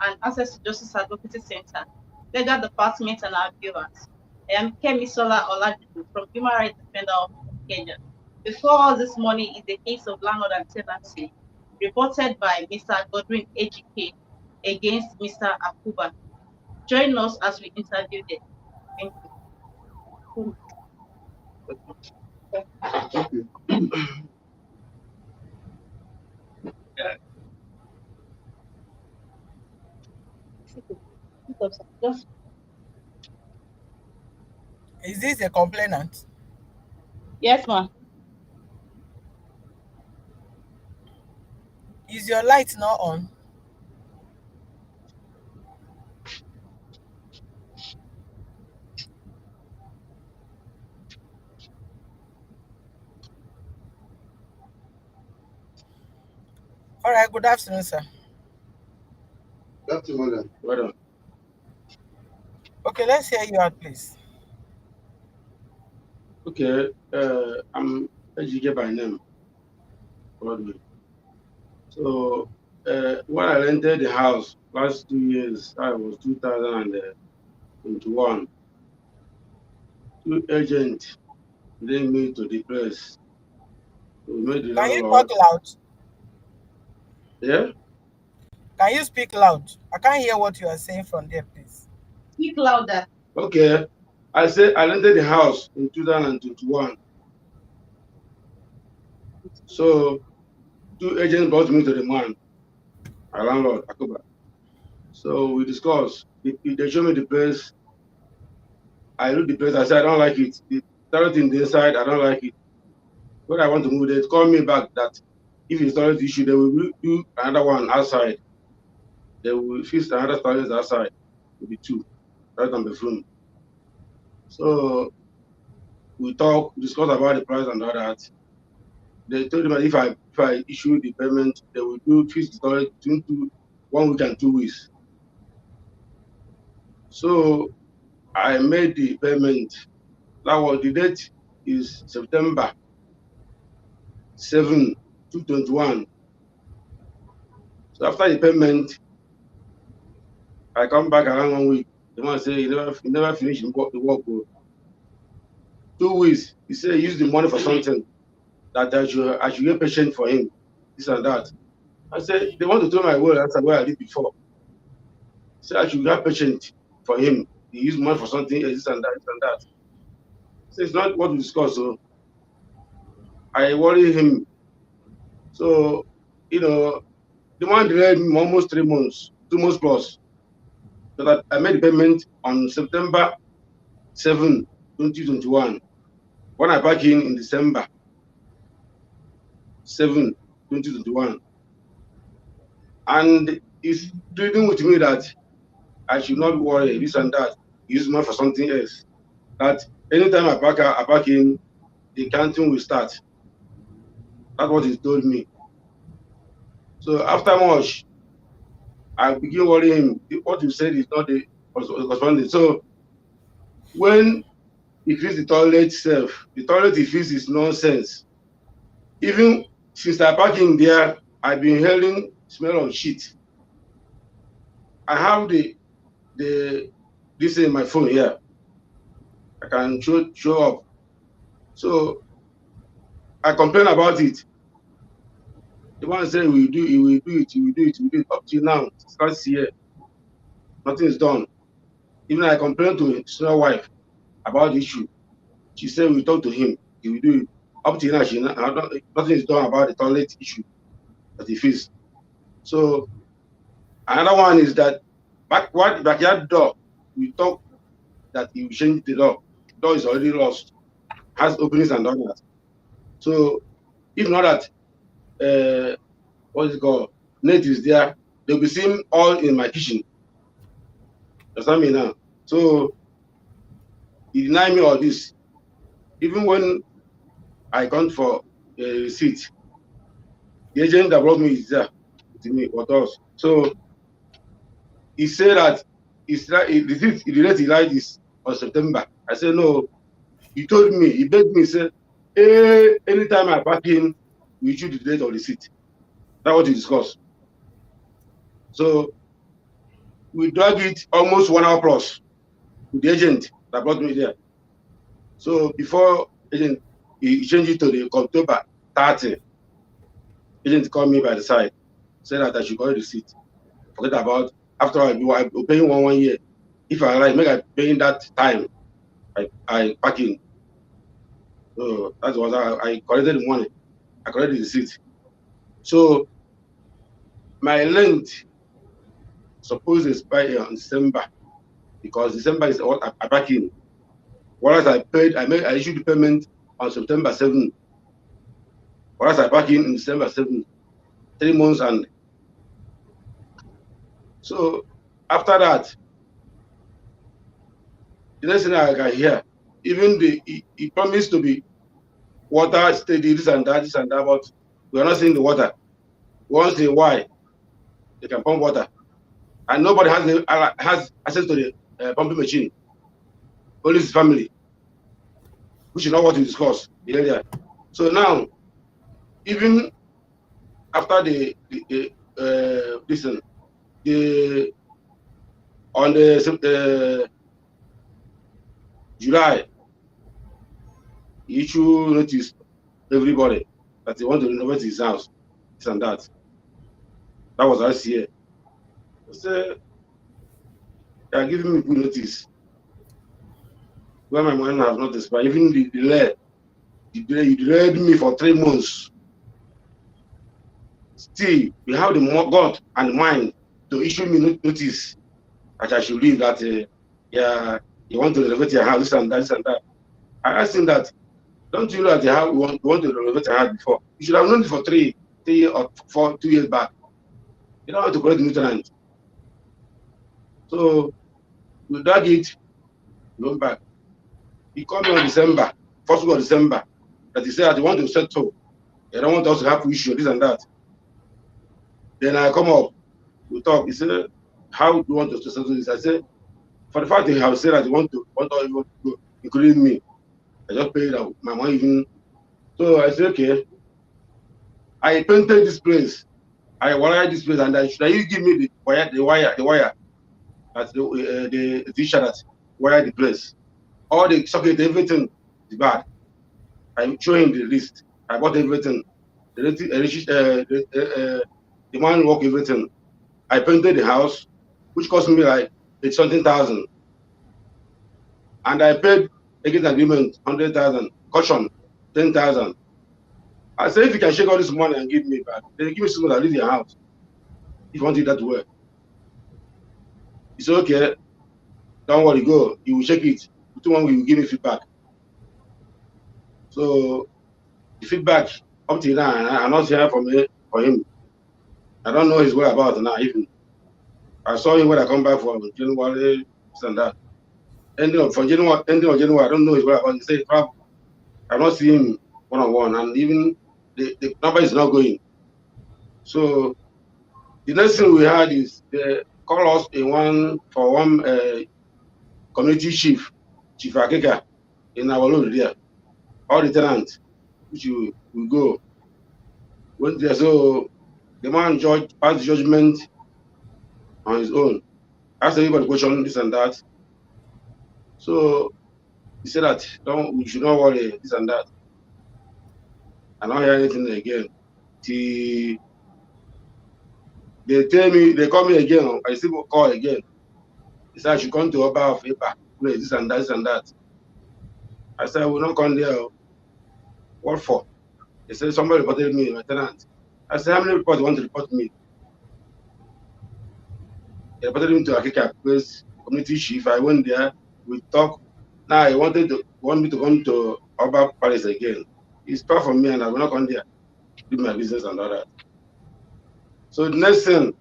and Access to Justice Advocacy Center, Legal Department, and our viewers. I am Kemisola Oladipo from Human Rights Defender of Kenya. Before us this morning is the case of landlord and tenancy reported by Mr. Godwin AGK against Mr. AKUBA. Join us as we interview them. Thank you. Is this a complainant? Yes, ma'am. Is your light not on? All right, good afternoon, sir. Good afternoon, madam. Okay, let's hear you out, please. Okay, I'm AGK by name, GODWIN. So, when I rented the house last 2 years, that was 2021, two agents bring me to the place. We made the Can you landlord. talk loud? Yeah? Can you speak loud? I can't hear what you are saying from there, please. Speak louder. Okay. I said I rented the house in 2021. So, two agents brought me to the man, our landlord, AKUBA. So we discussed. They showed me the place. I looked the place. I said, I don't like it. The toilet in the inside, I don't like it. When I want to move, they called me back that if it's toilet issue, they will do another one outside. They will fix another toilet outside. Will be two, right on the room. So we discussed about the price and all that. They told me that if I issue the payment, they will fix the toilet between 1 week and 2 weeks. So I made the payment. That was the date is September 7, 2021. So after the payment, I come back around 1 week. The man say he never finished the work. 2 weeks, he said he used the money for something that I should get patient for him, this and that. I said they want to throw my word outside where I did before. He said I should get patient for him. He used money for something, this and that, this and that. So it's not what we discussed. So I worry him. So, the man delayed me almost 3 months, 2 months plus. So that I made the payment on September 7, 2021. When I back in December 7, 2021. And he's pleading with me that I should not worry, this and that. Use money for something else. That anytime I back in, the counting will start. That's what he told me. So after much, I begin worrying him. What you said is not the corresponding. So when he fixed the toilet itself, the toilet he fixed is nonsense. Even since I parked in there, I've been hearing smell of shit. I have this in my phone here. I can show up. So I complain about it. The one said we will do it. Up till now, last year, nothing is done. Even I complained to his senior wife about the issue. She said we talk to him, he will do it. Up till now, nothing is done about the toilet issue that he faced. So another one is that backyard door, we talk that he will change the door. The door is already lost, has openings and all that. So if not that, what is it called? Net is there, they'll be seeing all in my kitchen. Understand me now? So he denied me all this. Even when I come for a receipt, the agent that brought me is there with me, with us. So he said that the date he lied is on September. I said no. He told me, he begged me, he said, hey, anytime I back in, we issue the date of receipt. That's what he discussed. So We drag it almost 1 hour plus with the agent that brought me there. So before agent, he changed it to the October 30. Agent called me by the side, said that I should collect the receipt. Forget about, after I be paying 1 year. If I like, make I paying that time, I pack in. So that was I collected the money. I collected the receipt. So my length supposed to expire on December, because December is what I pack in. Whereas I issued the payment on September 7th. Whereas I pack in December 7th. 3 months. And so after that, the next thing I can hear, even he promised to be water steady, this and that, but we are not seeing the water. Once in a while, they can pump water, and nobody has access to the pumping machine. Only his family, which is not what we discussed earlier. So now, even after on the July, he issue notice everybody that they want to renovate his house, this and that. That was last year. So they are giving me good notice. When my money has not expired, even the delay, you delayed me for 3 months. Still, we have the God and mind to issue me notice that I should leave, that yeah, you want to renovate your house, this and that, this and that. I asked him that, don't you know that you want to renovate your house before? You should have known it for 3 or 2 years back. You don't want to collect the nutrient. So we drag it, we went back. He called me on December, 1st week of December, that he said that he want to settle. They don't want us to have issue, this and that. Then I come up, we talk. He said, how do you want us to settle this? I said, for the fact that he have said that he want to go, including me, I just paid my money even. So I said, okay. I painted this place. I wired this place, and should you give me the wire that the teacher that wired the place. All the socket, everything is bad. I'm showing the list. I bought everything. The man work everything. I painted the house, which cost me like 80,000. And I paid against agreement 100,000, caution 10,000. I said, if you can shake all this money and give me back, then give me something that leave your house. If you want it that way. He said, okay, don't worry, go. You will check it. You will give me feedback. So the feedback up till now, I'm not hearing from him. I don't know his whereabouts now. Even I saw him when I come back from January, this and that. Ending of January, I don't know his whereabouts. He said, "Crap, I'm not seeing him one-on-one, and even the number is not going." So the next thing we had is they call us one community chief Akeka in our road there. All the tenants, which we go. Went there, so the man passed judgment on his own. Asked everybody question, this and that. So he said that we should not worry, this and that. I don't hear anything again. They call me again. I still call again. He said I should come to Oba of Ipa, this and that, this and that. I said I will not come there. What for? They said somebody reported me, my tenant. I said, how many reports want to report me? They reported him to Akika place, community chief. I went there, we talked. Now he want me to come to Oba Palace again. It's tough for me, and I will not come there, do my business and all that. So the next thing,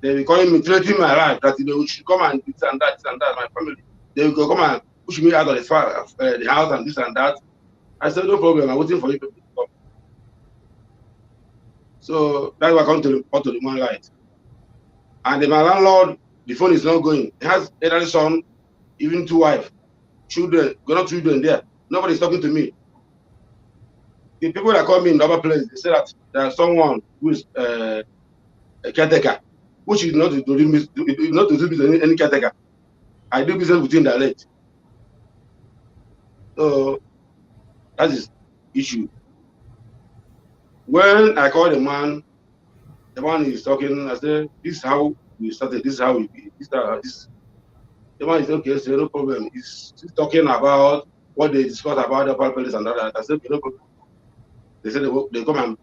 they will calling me, threatening my life, that they should come and this and that, my family. They will come and push me out of the house and this and that. I said, no problem, I'm waiting for you to come. So that's why I come to report to the Moonlight. And my landlord, the phone is not going. He has elderly son, even 2 wives, children, not children there. Nobody's talking to me. The people that call me in the other place, they say that there's someone who is a caretaker. which is not to do business with any caretaker. I do business with him direct. So that is issue. When I call the man is talking. I said, "This is how we started. This is how we be. This." The man is okay. So no problem. He's talking about what they discussed about the police and that. I said, okay, no problem. They said they come and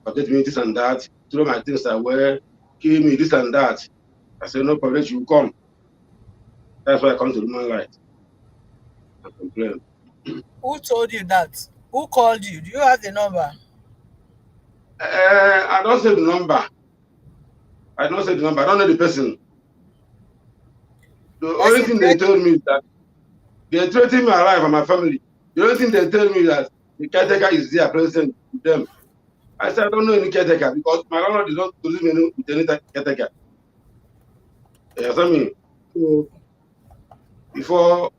forget me this and that. Throw my things away, kill me this and that. I said, no problem. You come. That's why I come to the moonlight and complain. Who told you that? Who called you? Do you have the number? I don't say the number. I don't know the person. The only thing they told me is that they threatened me alive and my family. The only thing they tell me is that the caretaker is there present with them. I said, I don't know any caretaker because my landlord is not to me with any caretaker. You understand me? So before,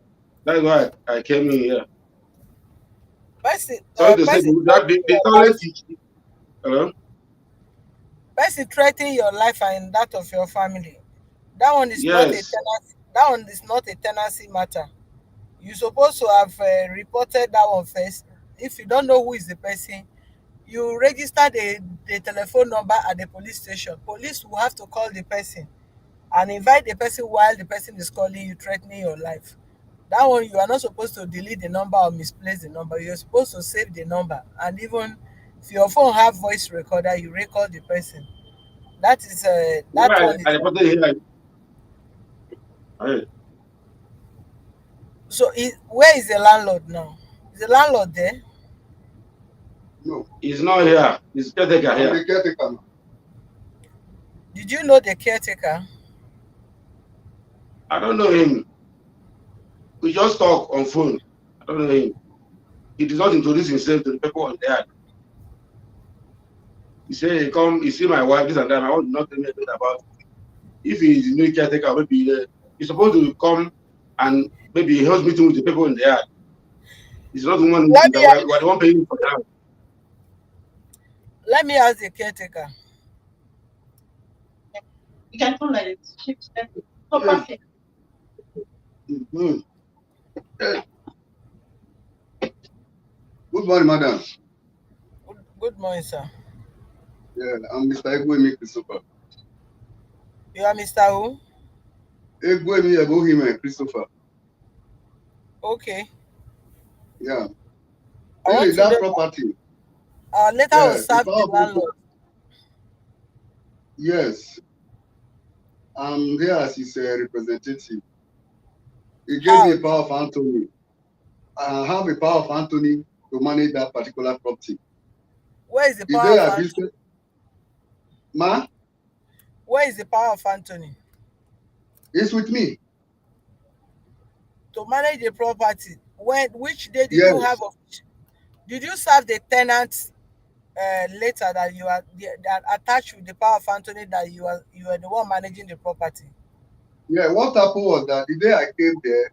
that's why I came in here. Sorry to say that the toilet is. Person threatening your life and that of your family. That one is not a tenancy. That one is not a tenancy matter. You're supposed to have reported that one first. If you don't know who is the person, you register the telephone number at the police station. Police will have to call the person and invite the person while the person is calling you, threatening your life. That one, you are not supposed to delete the number or misplace the number. You're supposed to save the number. And even if your phone have voice recorder, you record the person. That is that one. I reported here. So where is the landlord now? Is the landlord there? No, he's not here. He's caretaker here. The caretaker. Did you know the caretaker? I don't know him. We just talk on phone. I don't know him. He did not introduce himself to the people on there. He said, he come, he see my wife, this and that. I want to not tell me anything about it. If he is the new caretaker, maybe he's supposed to come and maybe he holds meeting with the people in the yard. He's not the one who is the one paying for that. Let me ask the caretaker. You can come like this. Good morning, madam. Good morning, sir. Yeah, I'm Mr. Egwemi Christopher. You are Mr. who? Egwemi Abohime Christopher. Okay. Yeah. Really, that property. Later will serve the landlord. Yes. I'm there as his representative. He gave me a power of attorney. I have a power of attorney to manage that particular property. Where is the power of attorney? Ma? Where is the power of attorney? It's with me. To manage the property. Which day did you have? Did you serve the tenant letter that you are that attached with the power of attorney that you are the one managing the property? Yeah, what happened was that the day I came there,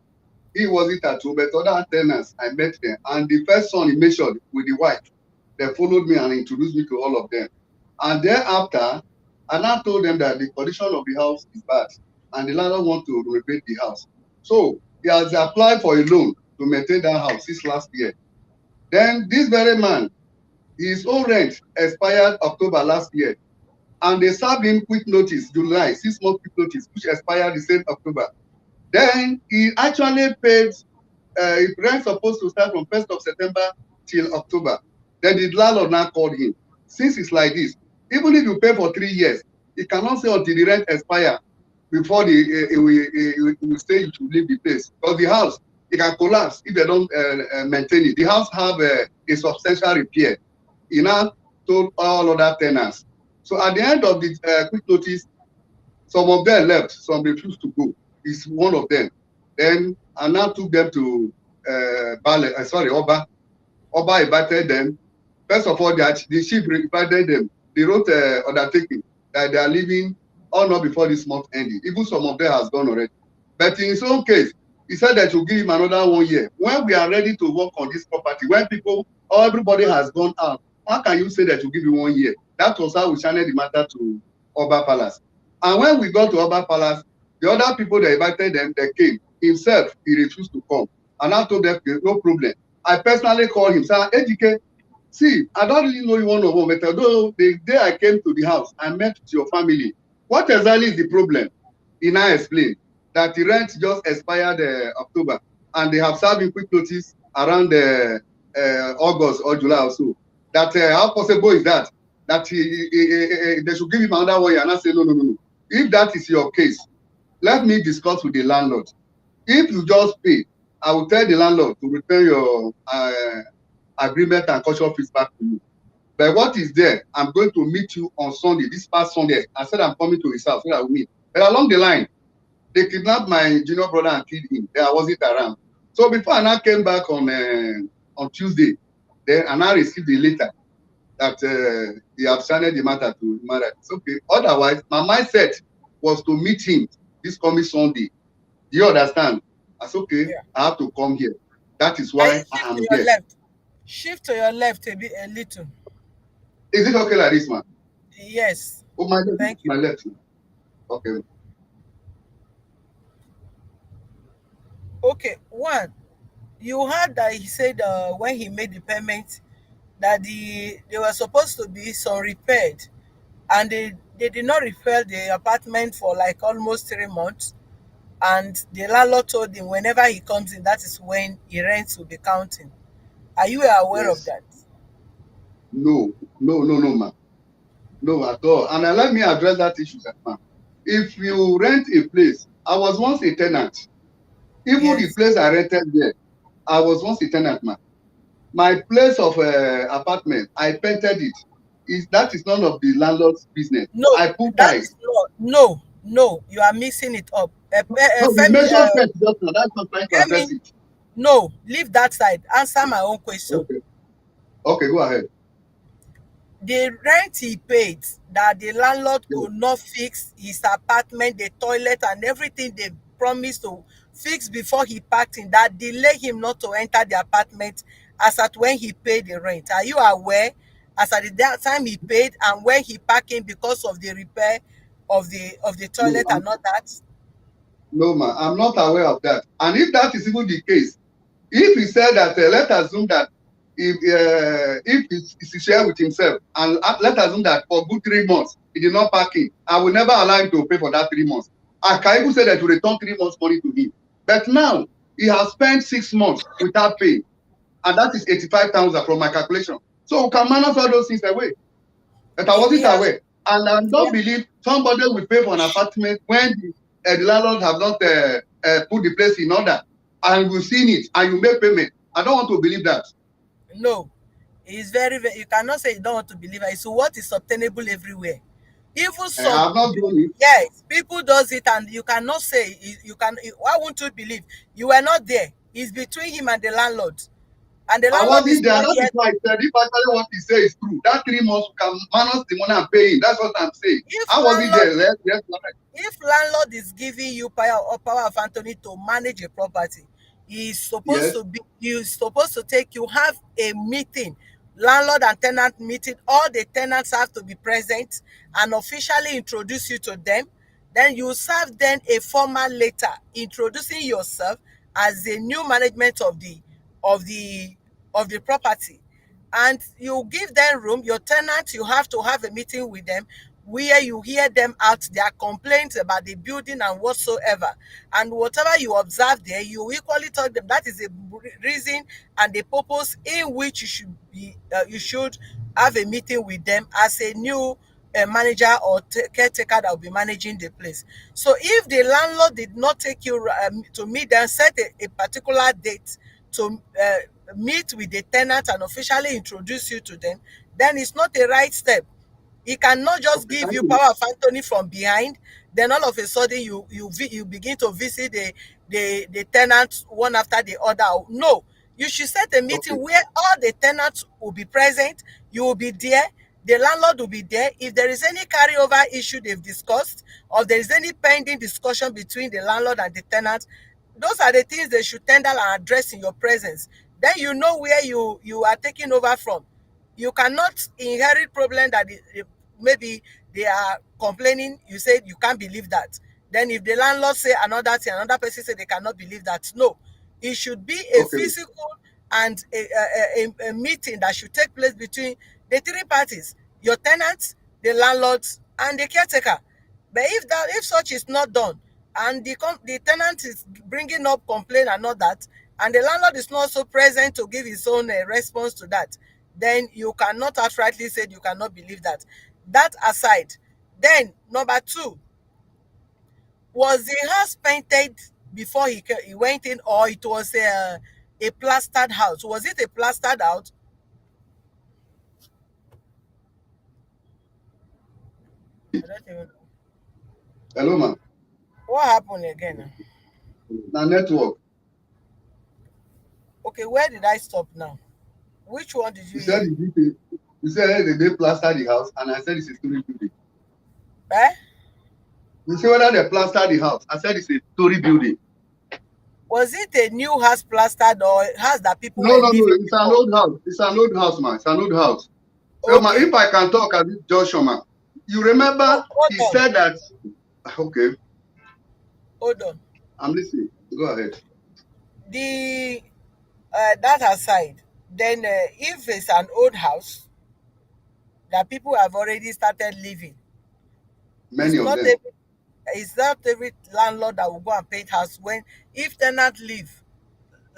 he wasn't at home, but other tenants, I met them. And the first son he mentioned with the wife, they followed me and introduced me to all of them. And thereafter, I now told them that the condition of the house is bad and the landlord wants to renovate the house. So he has applied for a loan to maintain that house since last year. Then this very man, his own rent expired October last year. And they served him quick notice, July, 6 months quick notice, which expired the same October. Then he actually paid, his rent supposed to start from 1st of September till October. Then the landlord now called him. Since it's like this, even if you pay for 3 years, he cannot say until the rent expire before he will say you should leave the place. Because the house, it can collapse if they don't maintain it. The house have a substantial repair. He now told all other tenants. So at the end of the quick notice, some of them left, some refused to go. He's one of them. Then I now took them to Oba. Oba invited them. First of all, the chief invited them. They wrote undertaking that they are leaving or not before this month ending. Even some of them has gone already. But in his own case, he said that he'll give him another 1 year. When we are ready to work on this property, when people or everybody has gone out, how can you say that you give you 1 year? That was how we channeled the matter to Oba Palace. And when we got to Oba Palace, the other people that invited them, they came. Himself, he refused to come. And I told them, no problem. I personally called him, said, Ejike, see, I don't really know you one on one, but although the day I came to the house, I met with your family. What exactly is the problem? He now explained that the rent just expired October, and they have served him quick notice around August or July or so. That how possible is that? That they should give him another 1 year. And I say, no, no, no, no. If that is your case, let me discuss with the landlord. If you just pay, I will tell the landlord to return your agreement and caution fees back to you. But what is there? I'm going to meet you on Sunday, this past Sunday. I said I'm coming to his house so that we'll meet. But along the line, they kidnapped my junior brother and killed him. Then I wasn't around. So before I now came back on Tuesday, then I now received a letter that he have signed the matter to marriage. It's okay. Otherwise, my mindset was to meet him this coming Sunday. Do you understand? That's okay. Yeah. I have to come here. That is Can you why I shift am to your here. left? Shift to your left a little. Is it okay like this, man? Yes. Oh, my left. Thank you. My left. Okay. Okay. One, you heard that he said when he made the payment that they were supposed to be some repaired, and they did not repair the apartment for like almost 3 months. And the landlord told him whenever he comes in, that is when he rents will be counting. Are you aware of Yes. that? No, no, no, no, man. No, at all. And let me address that issue, man. If you rent a place, I was once a tenant. Even the Yes. place I rented there, I was once a tenant, man. My place of apartment, I painted it. That is none of the landlord's business. No, I put that ties. is not. No, no, you are mixing it up. No, you Femi, mentioned first just now. That's not trying to address Femi, it. no, leave that side. Answer my own question. Okay. Okay, go ahead. The rent he paid, that the landlord Yes. could not fix his apartment, the toilet and everything they promised to fix before he packed in, that delay him not to enter the apartment as at when he paid the rent. Are you aware as at that time he paid and when he packed in because of the repair of the No, toilet and all that? no, man. I'm not aware of that. And if that is even the case, if he said that, let's assume that if he share with himself, and let's assume that for good 3 months he did not pack in, I will never allow him to pay for that 3 months. I can even say that to return 3 months money to him. But now he has spent 6 months without pay, and that is 85,000 from my calculation. So we can manage all those things away. But I He wasn't has, aware, and I yeah, don't believe somebody will pay for an apartment when the landlord have not put the place in order, and you've seen it, and you make payment. I don't want to believe that. no. It's very, you cannot say you don't want to believe it. It's what is obtainable everywhere. Even I some, have not done it. yes, people does it and you cannot say, you can, why won't you believe? You were not there. It's between him and the landlord. And the I landlord is wasn't there. not That is yet. why I said if actually what he says is true, that 3 months we can manage the money and pay him. That's what I'm saying. If I wasn't landlord there. Yes, if landlord is giving you power of attorney to manage a property, yes. he's supposed to take you have a meeting, landlord and tenant meeting. All the tenants have to be present and officially introduce you to them. Then you serve them a formal letter introducing yourself as the new management of the of the property, and you give them room. Your tenants, you have to have a meeting with them where you hear them out their complaints about the building and whatsoever, and whatever you observe there, you equally tell them that is the reason and the purpose in which you should have a meeting with them as a new manager or caretaker that will be managing the place. So if the landlord did not take you to meet them, set a particular date to meet with the tenant and officially introduce you to them, then it's not a right step. He cannot just Okay, give thank you you. power of attorney from behind. Then all of a sudden you begin to visit the tenants one after the other. No, you should set a Okay, meeting where all the tenants will be present. You will be there. The landlord will be there. If there is any carryover issue they've discussed, or there is any pending discussion between the landlord and the tenant, those are the things they should tender and address in your presence. Then you know where you are taking over from. You cannot inherit problem that maybe they are complaining, you say you can't believe that. Then if the landlord say another thing, another person say they cannot believe that. No, it should be a Okay. physical and a meeting that should take place between the three parties: your tenants, the landlords, and the caretaker. But if such is not done, and the tenant is bringing up complaint and all that, and the landlord is not so present to give his own response to that, then you cannot outrightly say you cannot believe that. That aside, then number two, was the house painted before he went in, or it was a plastered house? Was it a plastered house? I don't even know. Hello, man. What happened again? Now network. Okay, where did I stop now? Which one did you You said hear? you said they plaster the house, and I said it's a story building. Eh? You say whether they plaster the house. I said it's a story building. Was it a new house plastered, or a house that people No, were no, no. living It's an before? old house. It's an old house, man. It's an old house. So, man, Okay. if I can talk as Joshua, man, you remember he Hold on. said that. Okay, Hold on. I'm listening. Go ahead. The that aside, then if it's an old house that people have already started living, Many it's of not them. every it's not every landlord that will go and paint house. When if tenant leave,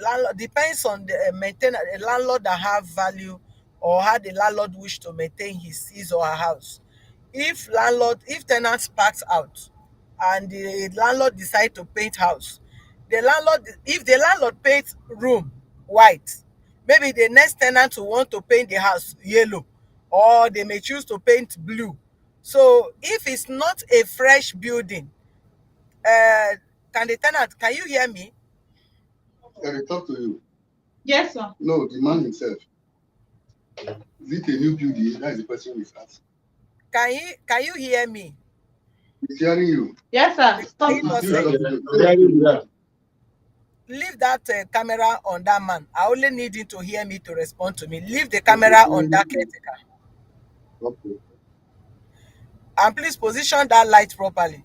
landlord depends on the maintainer, a landlord that have value, or how the landlord wish to maintain his or her house. If tenants packs out and the landlord decide to paint house, if the landlord paint room white, maybe the next tenant will want to paint the house yellow, or they may choose to paint blue. So if it's not a fresh building, uh can you hear me? Can I talk to you? Yes, sir. No, the man himself. Is it a new building? That is the question he's asking. Can you hear me? He's hearing you. Yes, sir. Are Stop you He's now. not still saying? talking. Leave that camera on that man. I only need him to hear me to respond to me. Leave the Okay, camera on that caretaker, okay. and please position that light properly.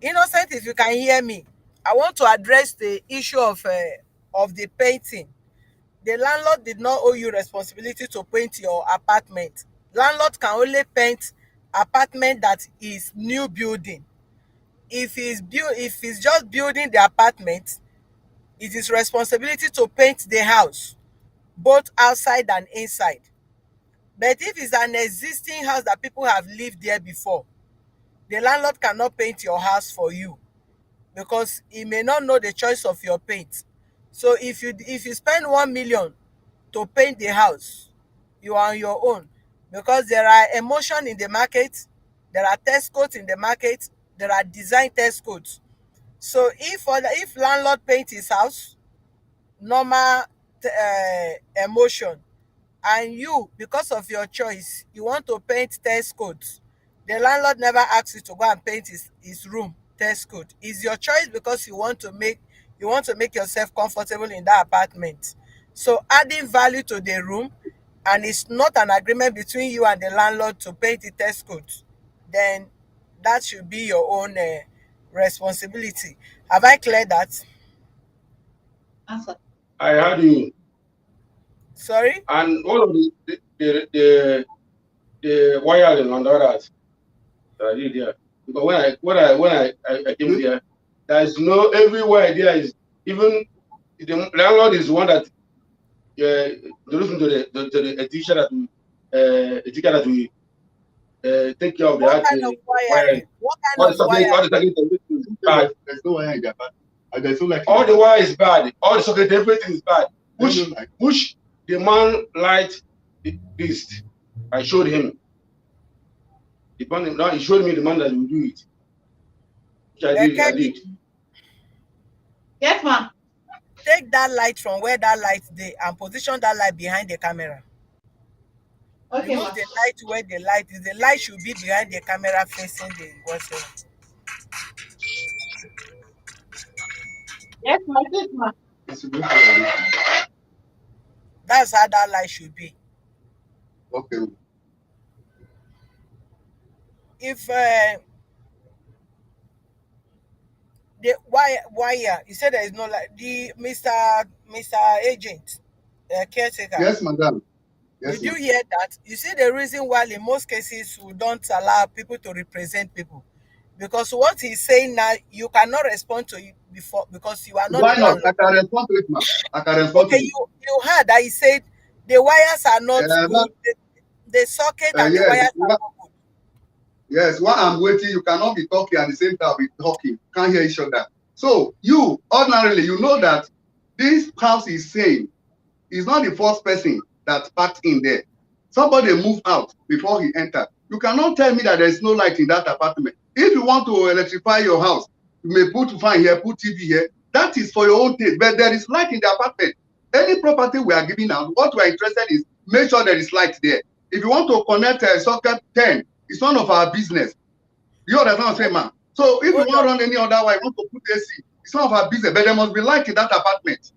Innocent, if you can hear me, I want to address the issue of the painting. The landlord did not owe you responsibility to paint your apartment. Landlord can only paint apartment that is new building. If he's just building the apartment, it is responsibility to paint the house, both outside and inside. But if it's an existing house that people have lived there before, the landlord cannot paint your house for you, because he may not know the choice of your paint. So if you spend 1 million to paint the house, you are on your own, because there are emotion in the market, there are test codes in the market, there are design test codes. So if landlord paint his house normal emotion, and you, because of your choice, you want to paint test codes, the landlord never asks you to go and paint his room test code. It's your choice, because you want to make yourself comfortable in that apartment. So adding value to the room, and it's not an agreement between you and the landlord to paint the test code, then that should be your own responsibility. Have I cleared that? Answer. I had you, Sorry. and all of the wiring on the others that I did there. Because when I came there, there is no everywhere there is, even the landlord is one that listen to the teacher that we take care of What that kind of wiring. wiring? What kind All the of socket, wiring? everything is bad. There's no wire in the apartment. There's no light. All the wire is bad. All the socket, everything is bad. Which the man light beast. I showed him. Now he showed me the man that will do it. Which I did. I Kemi, did. Yes, ma'am. take that light from where that light dey and position that light behind the camera. Okay, Remove ma'am. the light where the light is. The light should be behind the camera facing the whatsoever. Yes, ma'am. Yes, ma'am. That's how that light should be. Okay. if the wire, you said there is no like the Mr. Agent, caretaker. Yes, madam. Yes, Did you ma'am. hear that? You see the reason why in most cases we don't allow people to represent people, because what he's saying now you cannot respond to it before because you are not Why the not? I landlord. can respond to it, ma'am. I can respond Okay, to it. you heard that he said the wires are not That, good. The socket and the yes, wires are not good. yes. While I'm waiting, you cannot be talking at the same time. Be talking. Can't hear each other. So you ordinarily, you know that this house is saying he's not the first person that parked in there. Somebody moved out before he entered. You cannot tell me that there is no light in that apartment. If you want to electrify your house, you may put fan here, put TV here. That is for your own taste. But there is light in the apartment. Any property we are giving out, what we are interested in is make sure there is light there. If you want to connect a socket 10, it's none of our business. You understand what I'm saying, man? So if you Hold want to on. run any other way, you want to put AC, it's none of our business. But there must be light in that apartment.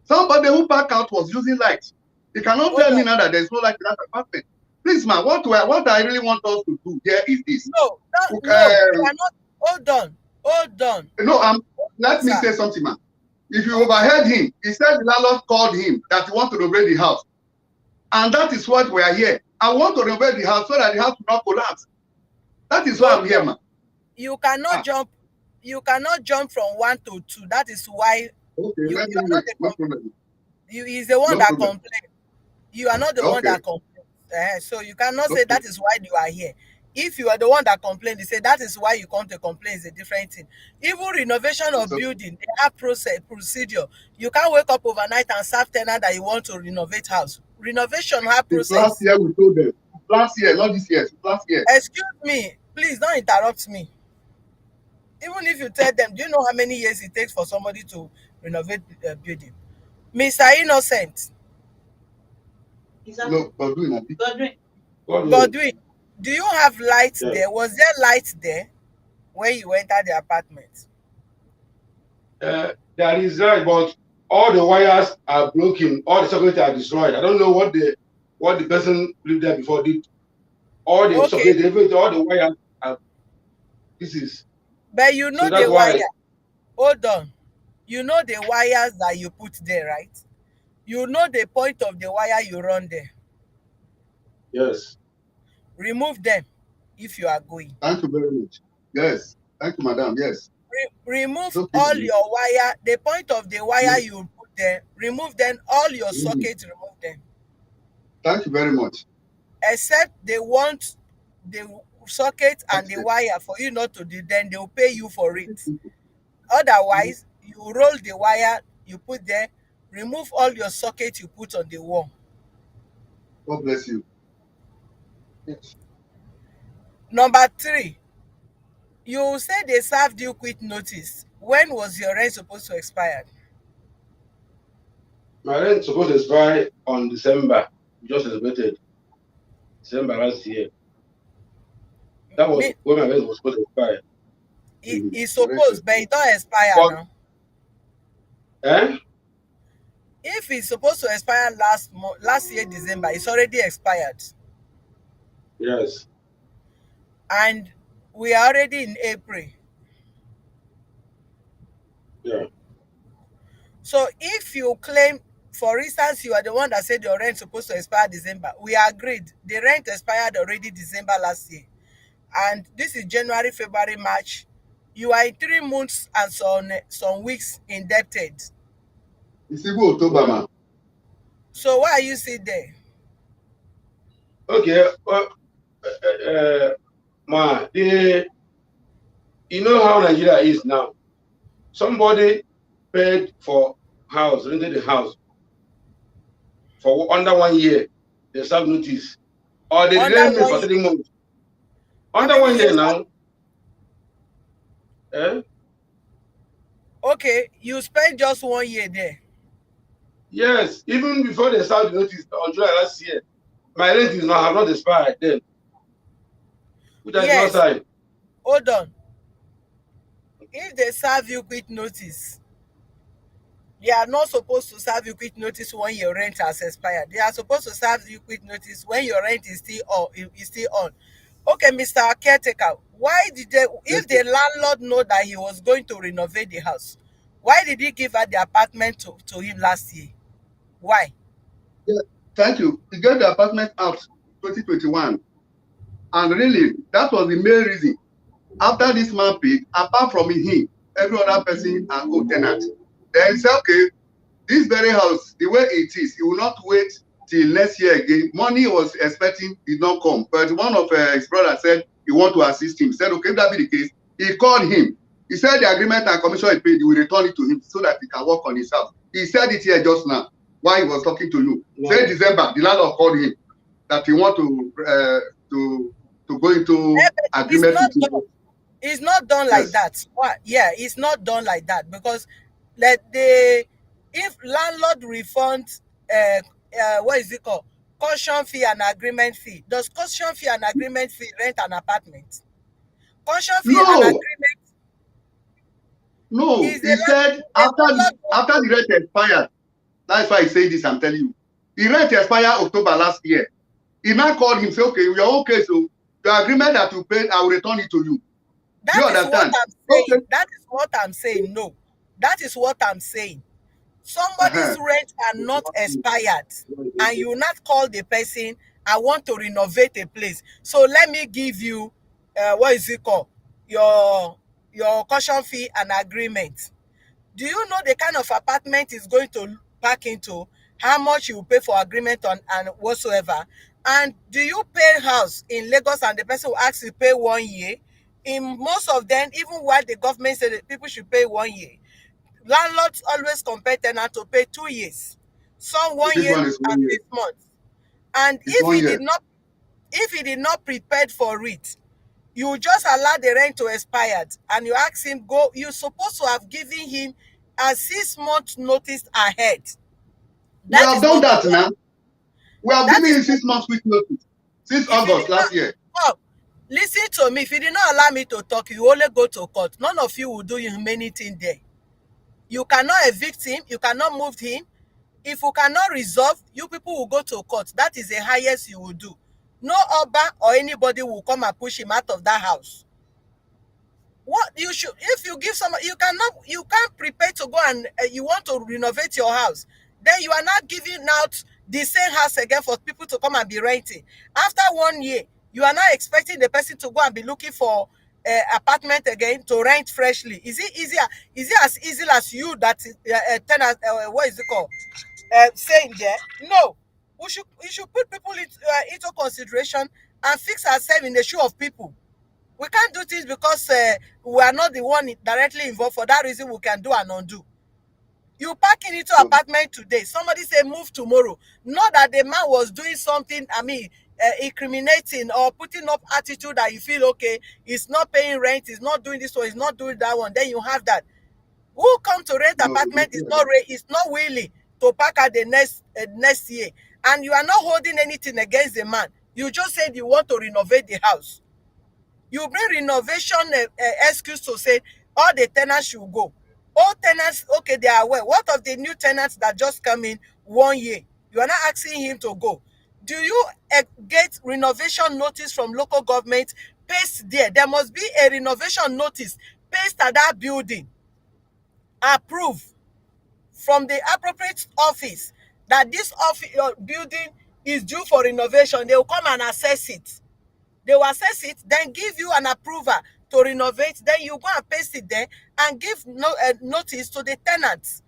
Somebody who backed out was using light. You cannot Hold tell me on. now that there's no light in that apartment. Please, man, what I really want us to do here is this. No, you are not. Hold on. No, let me Sir. say something, man. If you Okay. overheard him, he said the landlord called him that he want to renovate the house. And that is what we are here. I want to renovate the house so that the house will not collapse. That is why Hold I'm here, on. man. You cannot Ah, jump. You cannot jump from one to two. That is why okay, you let you me are not wait. the No problem. you is the one No that problem. complained. You are not the one Okay, that complained. So you cannot say okay. that is why you are here. If you are the one that complained, you say that is why you come to complain is a different thing. Even renovation It's of okay. building, they have procedure. You can't wake up overnight and serve tenant that you want to renovate house. Renovation have Since last process. year we told them. Last year, not this year. Since last year. Excuse me, please don't interrupt me. Even if you tell them, do you know how many years it takes for somebody to renovate a building? Mr. Innocent, Exactly. No, but doing a Godwin, Godwin. Godwin, do you have light Yes. there? Was there light there when you entered the apartment? That is right, but all the wires are broken, all the sockets are destroyed. I don't know what the person lived there before did. All the Okay, sockets, everything, all the wires are pieces. but you know So the that's wire. why, Hold on. You know the wires that you put there, right? You know the point of the wire you run there. yes. Remove them if you are going. Thank you very much. Yes. Thank you, madam. Yes. Remove It's okay. all your wire. The point of the wire Yes. you put there. Remove them. All your Mhm. sockets. Remove them. Thank you very much. Except they want the socket and the Okay. wire for you not to do. Then they'll pay you for it. Otherwise, you roll the wire you put there. Remove all your sockets you put on the wall. God bless you. Yes. Number three, you said they served you quit notice. When was your rent supposed to expire? My rent supposed to expire on December. We just celebrated December last year. That was Me, when my rent was supposed to expire. Mhm. it's Correct. supposed, but it don't expire But now. eh? If it's supposed to expire last year December, it's already expired, Yes. and we are already in April. Yeah. So if you claim, for instance, you are the one that said your rent supposed to expire December, we agreed the rent expired already December last year, and this is January, February, March. You are in 3 months and some weeks indebted. It's even October, Yeah. man. So why are you still there? Okay. Ma, you know how Nigeria is now. Somebody paid for house, rented the house for under 1 year. They serve notice. Or they Under delayed me one for year. 3 months. How Under many 1 year years? now. Eh? Okay, you spent just 1 year there. Yes. Even before they served the notice on July last year, my rent is not have not expired then, which I did not Yes, sign. hold on. If they serve you quit notice, they are not supposed to serve you quit notice when your rent has expired. They are supposed to serve you quit notice when your rent is still on. Okay, Mr. Caretaker, why did they, Yes, if the landlord know that he was going to renovate the house, why did he give her the apartment to him last year? Why? Yeah, thank you. He gave the apartment out 2021. And really, that was the main reason. After this man paid, apart from him, every other person are co-tenant. Then he said, okay, this very house, the way it is, he will not wait till next year again. Money he was expecting did not come. But one of his brothers said he want to assist him. He said, okay, if that be the case, he called him. He said the agreement and commission he paid, he will return it to him so that he can work on his house. He said it here just now while he was talking to you. no. Say December, the landlord called him that he want to go into It's agreement not with him. done. It's not done like Yes. that. Why? Yeah, it's not done like that because let the if landlord refunds what is it called? Caution fee and agreement fee. Does caution fee and agreement fee rent an apartment? Caution fee and No, agreement no. is He said after landlord the rent expired. That's why I say this, I'm telling you. The rent expired October last year. He now called him, say, okay, your own case, so the agreement that you paid, I will return it to you. Do that you is what understand? I'm Okay. saying. That is what I'm saying. No. That is what I'm saying. Somebody's Uh-huh. rent are not expired and you not call the person, I want to renovate a place, so let me give you what is it called, your caution fee and agreement. Do you know the kind of apartment is going to pack into, how much you pay for agreement on and whatsoever? And do you pay house in Lagos and the person will ask you pay 1 year? In most of them, even while the government said that people should pay 1 year, landlords always compel tenant to pay 2 years, some one This year one is and 1 year. 6 months. And It's 1 year. if he did not prepared for it, you just allow the rent to expire and you ask him go, you're supposed to have given him a 6 month notice ahead. We That have is done not that allowed. now. We have That given is you not. 6 months quick notice since If you did August last not, year. oh, listen to me, if you did not allow me to talk, you only go to court. None of you will do anything there. You cannot evict him, you cannot move him. If you cannot resolve, you people will go to court. That is the highest you will do. No Oba or anybody will come and push him out of that house. What you should, if you give someone, you can't prepare to go and you want to renovate your house, then you are not giving out the same house again for people to come and be renting. After 1 year, you are not expecting the person to go and be looking for apartment again to rent freshly. Is it easier? Is it as easy as you that tenant, what is it called, saying there? No. We should put people into consideration and fix ourselves in the shoe of people. We can't do things because we are not the one directly involved. For that reason, we can do and undo. You parking into So, apartment today, somebody say move tomorrow. Not that the man was doing something, incriminating or putting up attitude that you feel okay, he's not paying rent, he's not doing this one, he's not doing that one. Then you have that. Who come to rent no, apartment is not willing to pack at the next year, and you are not holding anything against the man. You just said you want to renovate the house. You bring renovation excuse to say all the tenants should go. All tenants, okay, they are aware. What of the new tenants that just come in 1 year? You are not asking him to go. Do you get renovation notice from local government? Paste there. There must be a renovation notice. Paste at that building. Approve from the appropriate office that this office building is due for renovation. They will come and assess it. They will assess it, then give you an approval to renovate. Then you go and paste it there and give notice to the tenants.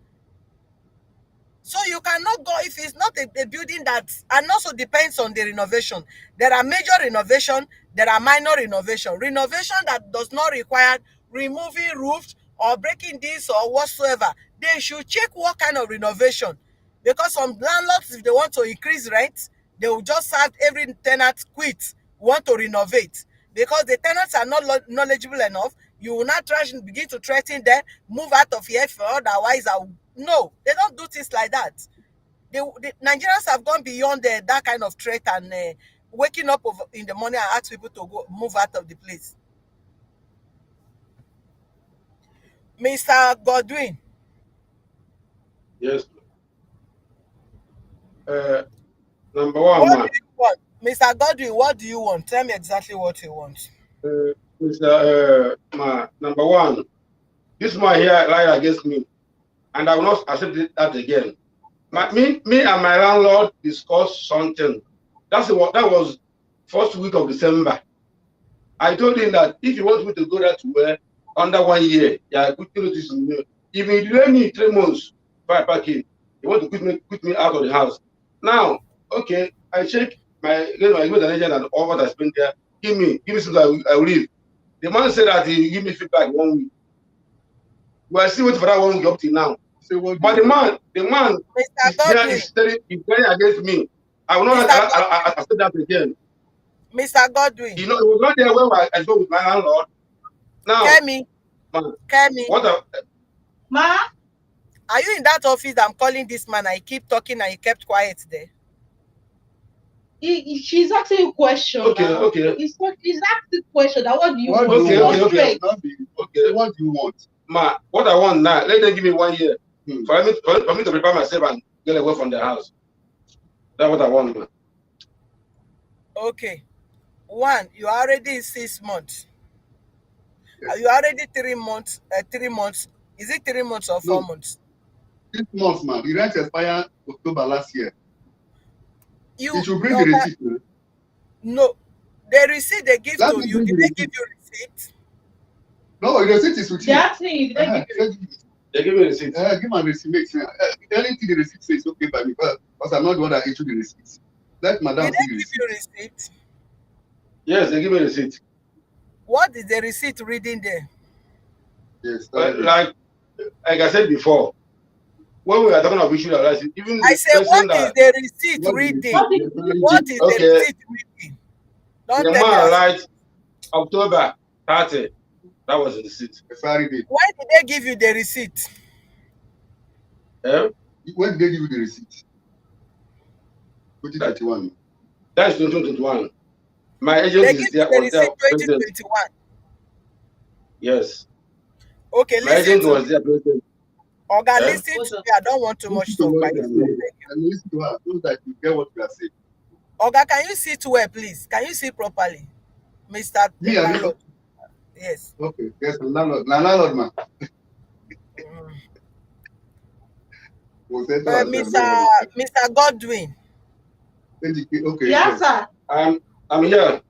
So you cannot go if it's not a building that, and also depends on the renovation. There are major renovation, there are minor renovation. Renovation that does not require removing roofs or breaking this or whatsoever. They should check what kind of renovation. Because some landlords, if they want to increase rent, they will just have every tenant quit, want to renovate. Because the tenants are not knowledgeable enough, you will not try and begin to threaten them, move out of here for otherwise no, they don't do things like that. The Nigerians have gone beyond that kind of threat and waking up in the morning and ask people to go move out of the place. Mr. Godwin, Yes. Number one, what do man. you want? Mr. Godwin, what do you want? Tell me exactly what you want. Mr. Number one, this man here lied against me, and I will not accept that again. Me and my landlord discussed something. That was first week of December. I told him that if you want me to go there to where under 1 year, yeah, good notice to me. If you delay me 3 months by packing, you want to put me out of the house. Now, okay, I check my agent and all what I spent there. Give me something I will leave. The man said that he give me feedback 1 week. We are still waiting for that 1 week up till now. But the man Mr. is here Godwin, is telling against me. I will not accept that again. Mr. Godwin, You know, it was not there when I spoke with my landlord. Now, Kemi, man, Kemi, Ma, are you in that office I'm calling this man? I keep talking and you kept quiet there. she's asking a question. Okay, now. okay. He's asking a question. That what do you want? Okay. What do you want? Ma, what I want now, let them give me 1 year for me to prepare myself and get away from the house. That's what I want, man. Okay. One, you are already in 6 months. Yes. You are already 3 months. 3 months. Is it 3 months or 4 months? 6 months, man. The rent expired October last year. You should bring the receipt. No. The receipt they give to you, did they give you receipt? No, the receipt is with you. That's it. They give me receipt. Give my receipt. Anything the receipt says okay by me, because I'm not the one that issued the receipt. Let madam Did they give you receipt? Yes, they give me receipt. What is the receipt reading there? Yes, like I said before, when we are talking about issue of license, even I say, what is the receipt reading? What is the receipt reading? Don't the tell man me. right October 30. That was the receipt. Why did they give you the receipt? When did they give you the receipt? 2021. That's 2021. My agent they is give there. You the receipt 2021. Yes. Okay, my agent was there. Oga, listen to me. I don't want too much talk. Listen to her so that you get what we are saying. Oga, can you sit well, please? Can you sit properly? Mr. Landlord. Yes. Okay. Yes, landlord. Landlord, man. Mr. Godwin. Okay. Yes, sir. I'm here.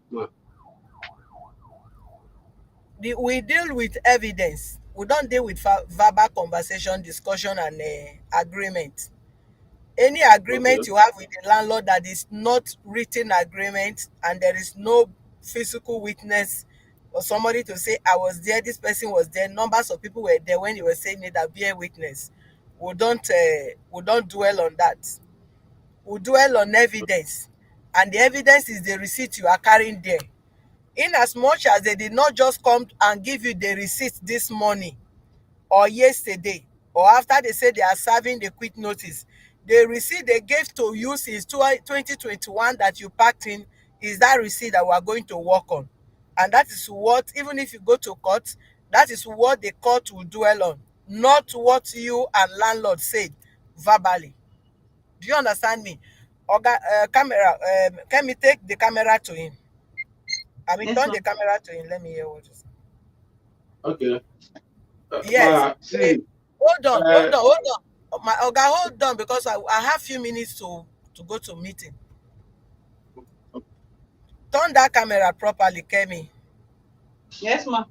We deal with evidence. We don't deal with verbal conversation, discussion, and agreement. Any agreement you have with the landlord that is not written agreement and there is no physical witness or somebody to say, I was there, this person was there, numbers of people were there when you were saying it, that be a witness. We don't dwell on that. We dwell on evidence. And the evidence is the receipt you are carrying there. In as much as they did not just come and give you the receipt this morning or yesterday, or after they say they are serving the quick notice, the receipt they gave to you since 2021 that you packed in is that receipt that we are going to work on. And that is what, even if you go to court, that is what the court will dwell on, not what you and landlord said verbally. Do you understand me? Oga, camera, can we take the camera to him? Turn the camera to him. Let me hear what you say. Okay. Yes. Hold on. My Oga, hold on, because I have few minutes to go to meeting. Turn that camera properly, Kemi. Yes, ma'am.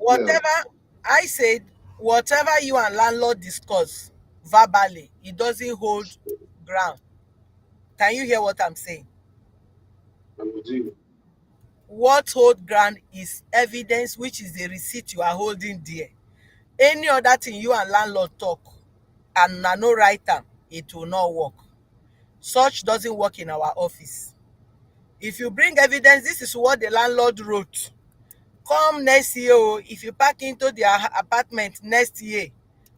Whatever I said, whatever you and landlord discuss verbally, it doesn't hold ground. Can you hear what I'm saying? What hold ground is evidence, which is the receipt you are holding there. Any other thing you and landlord talk and no write am, it will not work. Such doesn't work in our office. If you bring evidence, this is what the landlord wrote. Come next year, if you pack into the apartment next year,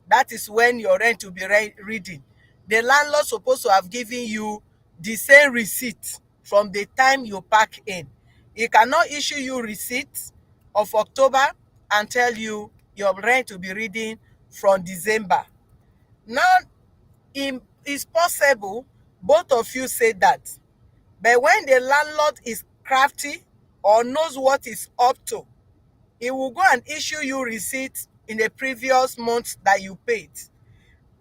that is when your rent will be reading. The landlord supposed to have given you the same receipt from the time you pack in. He cannot issue you receipt of October and tell you your rent will be reading from December. Now, it's possible both of you say that, but when the landlord is crafty or knows what is up to, he will go and issue you receipts in the previous month that you paid.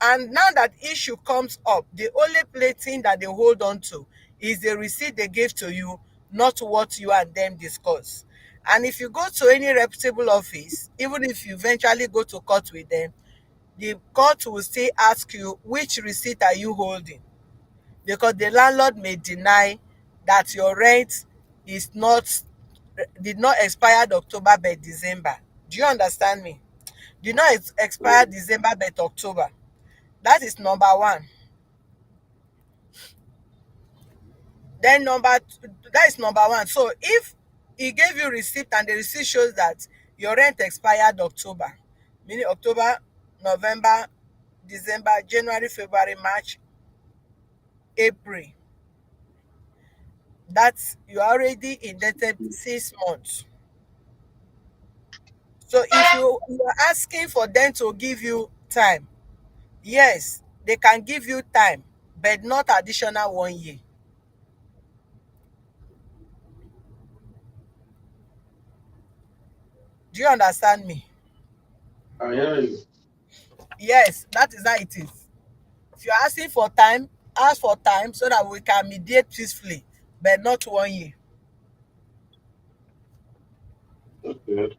And now that issue comes up, the only thing that they hold on to is the receipt they gave to you, not what you and them discuss. And if you go to any reputable office, even if you eventually go to court with them, the court will still ask you which receipt are you holding, because the landlord may deny that your rent is not did not expire October but December. Do you understand me? Did not expire December but October. That is number one. Then that is number one. So if he gave you receipt and the receipt shows that your rent expired October, meaning October, November, December, January, February, March, April, that's you are already indebted 6 months. So if you are asking for them to give you time, yes, they can give you time, but not additional 1 year. Do you understand me? I hear you. Yes, that is how it is. If you're asking for time, ask for time so that we can mediate peacefully, but not 1 year. Okay.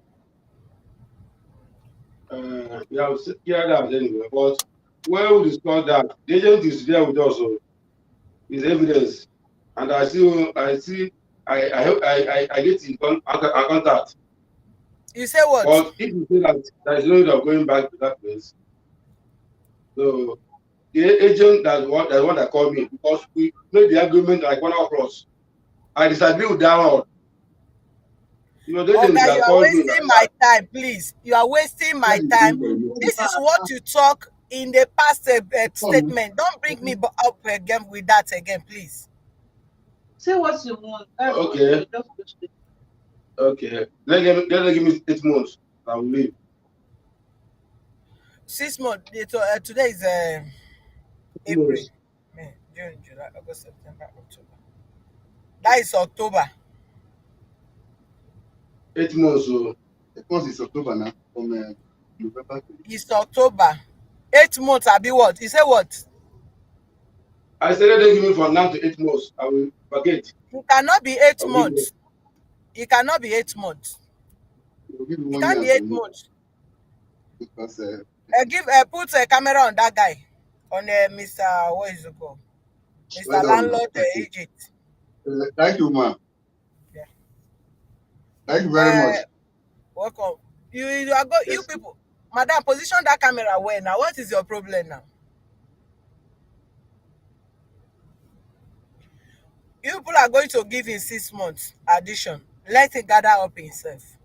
Yeah, yeah, that anyway. But when we discuss that, the agent is there with us, so is evidence, and I get in contact. You say what? But if you say that there is no need of going back to that place, so the agent that one that called me because we made the agreement like 1 hour plus. I disagree with that one. The agent Oga, you that are called me wasting like my that. time, please. You are wasting Where my is time. going for you? This is what you talk in the past Come. statement. Don't bring me up again with that again, please. Say what you want. That's all. Okay, Just go straight. okay. Let them give me 8 months. I will leave. 6 months. Today is Eight April, months. May, June, July, August, September, October. That is October. 8 months. So Because it's October now, from November to It's October. 8 months, Abi what? You say what? I said let them give me from now to 8 months. I will forget. It cannot be eight I will give you. months. It cannot be 8 months. we'll give you It one can't year be and eight some more months. because Put a camera on that guy, on Mr. What is it called? well Mr. done, ma. Landlord Thank you. Agent. Thank you, ma. Yeah. Thank you very Uh, much. welcome. You Yes. people, madam, position that camera well now. What is your problem now? You people are going to give him 6 months addition. Let him gather up himself.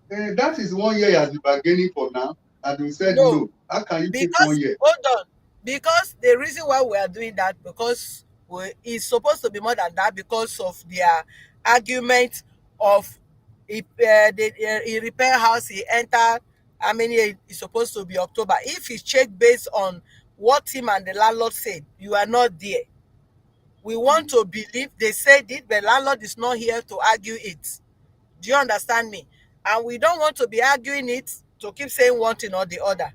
That is 1 year he has been bargaining for now, and we said No, no. How can you take because 1 year? hold on, because the reason why we are doing that, because it's supposed to be more than that, because of their argument of if he repair house, he enter how many years it's supposed to be October. If he check based on what him and the landlord said, you are not there. We want to believe they said it, but landlord is not here to argue it. Do you understand me? And we don't want to be arguing it to keep saying one thing or the other.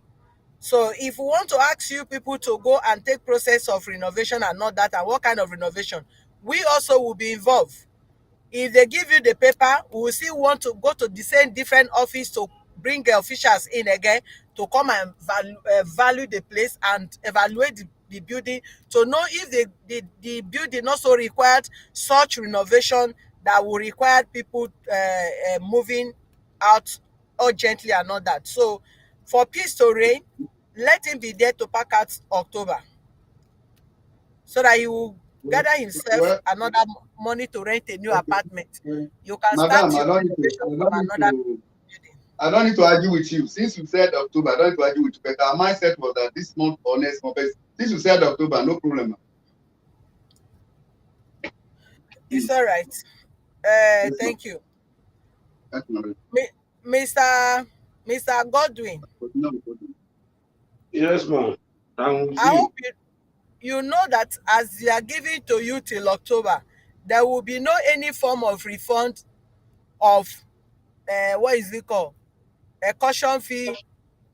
So if we want to ask you people to go and take process of renovation and not that, and what kind of renovation, we also will be involved. If they give you the paper, we will still want to go to the same different office to bring officials in again to come and value the place and evaluate the building to know if the building also required such renovation that will require people moving out urgently and all that. So for peace to reign, let him be there to pack out October so that he will Well, gather himself well, another money to rent a new okay. apartment. Uh, You can start Madam, your renovation I from don't need another to, building. I don't need to argue with you. Since you said October, I don't need to argue with you. But our mindset was that this month or next month. But since you said October, no problem. It's Please, all right. yes, ma'am. Thank you. Thank you, madam. Mi- Mr. Godwin, Continue with what you- Yes, ma'am. I'm with I you. hope you know that as they are giving to you till October, there will be no any form of refund of what is it called, a caution fee,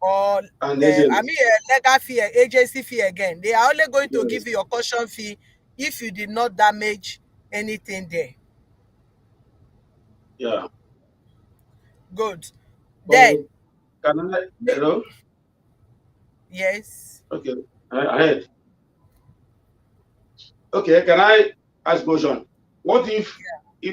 or And agent. I mean a legal fee, agency fee again. They are only going to Yes. give you your caution fee if you did not damage anything there. Yeah. Good. But Then, can I? me- Hello. yes. Okay. Ahead. Okay. Can I ask question? What if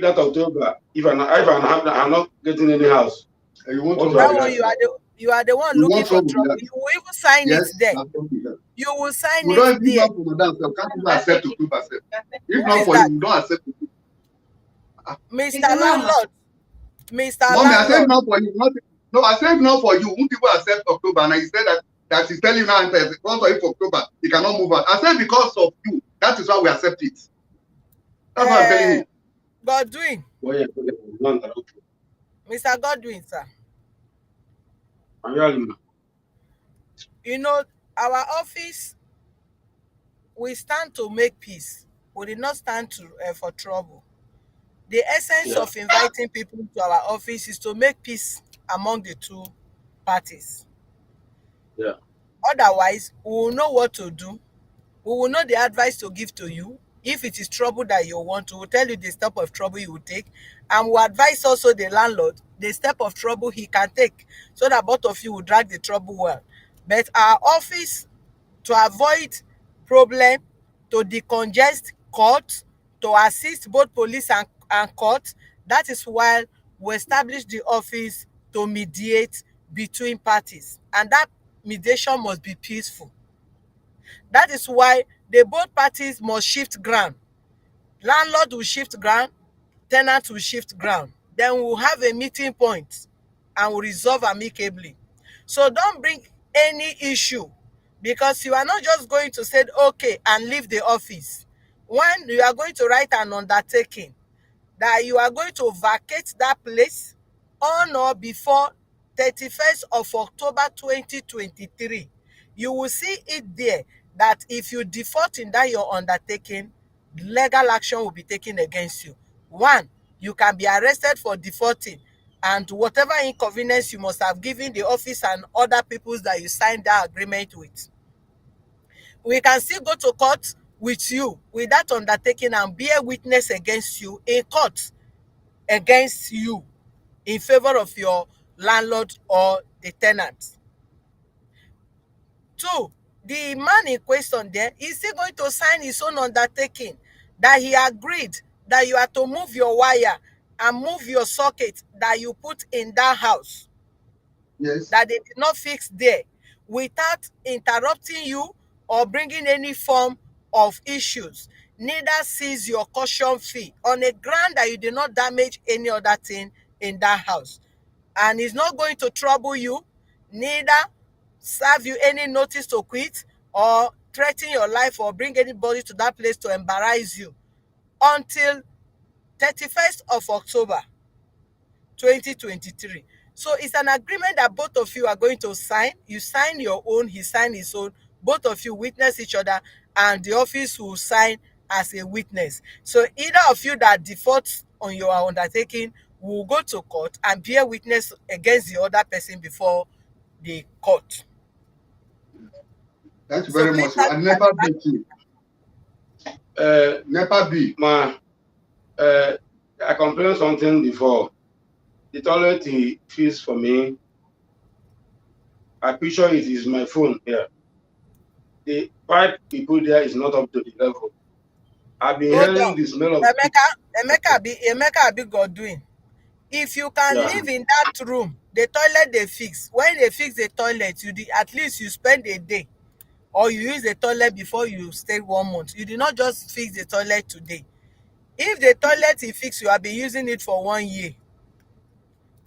that October, I'm not getting any house, And you want what do trouble I That with do? one that. you are the one You looking want for trouble with trouble. that. You will even sign it Yes, there. that's trouble with that. You will sign We it don't even there. have to madam. So can't even accept October self. If Who not is for you, that? we don't accept it. Mr. It's a landlord. Landlord. Mr. Mommy, I said Landlord. not for you. Not, no, I said not for you. Won't people accept October? And he said that he's telling you now that because of it for October, he cannot move out. I said because of you. That is why we accept it. That's what I'm telling Uh, him. Godwin. Well, yeah, okay. Not interruption. Mr. Godwin, sir. I'm hearing you. You know, our office, we stand to make peace. We did not stand to for trouble. The essence Yeah. of inviting people to our office is to make peace among the two parties. Yeah. Otherwise, we will know what to do. We will know the advice to give to you. If it is trouble that you want, we will tell you the step of trouble you will take. And we will advise also the landlord the step of trouble he can take so that both of you will drag the trouble well. But our office, to avoid problem, to decongest court, to assist both police and court, that is why we establish the office to mediate between parties. And that mediation must be peaceful. That is why the both parties must shift ground. Landlord will shift ground, tenant will shift ground. Then we'll have a meeting point and we'll resolve amicably. So don't bring any issue, because you are not just going to say okay and leave the office. One, you are going to write an undertaking that you are going to vacate that place on or before 31st of October 2023. You will see it there that if you default in that your undertaking, legal action will be taken against you. One, you can be arrested for defaulting, and whatever inconvenience you must have given the office and other people that you signed that agreement with. We can still go to court with you with that undertaking and bear witness against you in court, against you, in favor of your landlord or the tenant. Two, the man in question there is still going to sign his own undertaking that he agreed that you are to move your wire and move your socket that you put in that house, Yes. that they did not fix there, without interrupting you or bringing any form of issues. Neither seize your caution fee on a ground that you did not damage any other thing in that house. And it's not going to trouble you, neither serve you any notice to quit or threaten your life or bring anybody to that place to embarrass you until 31st of October 2023. So it's an agreement that both of you are going to sign. You sign your own, he signed his own. Both of you witness each other, and the office will sign as a witness. So either of you that defaults on your undertaking will go to court and bear witness against the other person before the court. Thank you So very please much. have I that never in mind. be you. Uh, Never be. ma, uh, I complained something before. The toilet he feels for me. I picture it is my phone here. The pipe he put there is not up to the level. I've been Hold hearing on. the smell of. Emeka be Godwin. If you can Yeah. live in that room, the toilet they fix. When they fix the toilet, at least you spend a day or you use the toilet before you stay 1 month. You did not just fix the toilet today. If the toilet is fixed, you have been using it for 1 year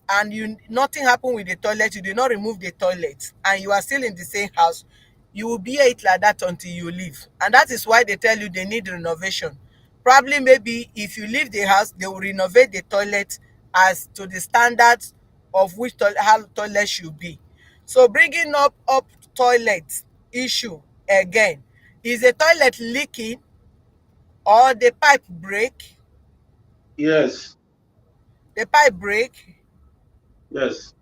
and nothing happened with the toilet, you did not remove the toilet, and you are still in the same house, you will bear it like that until you leave. And that is why they tell you they need renovation. Probably maybe if you leave the house, they will renovate the toilet as to the standards of which how toilet should be. So bringing up toilets issue again. Is the toilet leaking or the pipe break? Yes. The pipe break. Yes.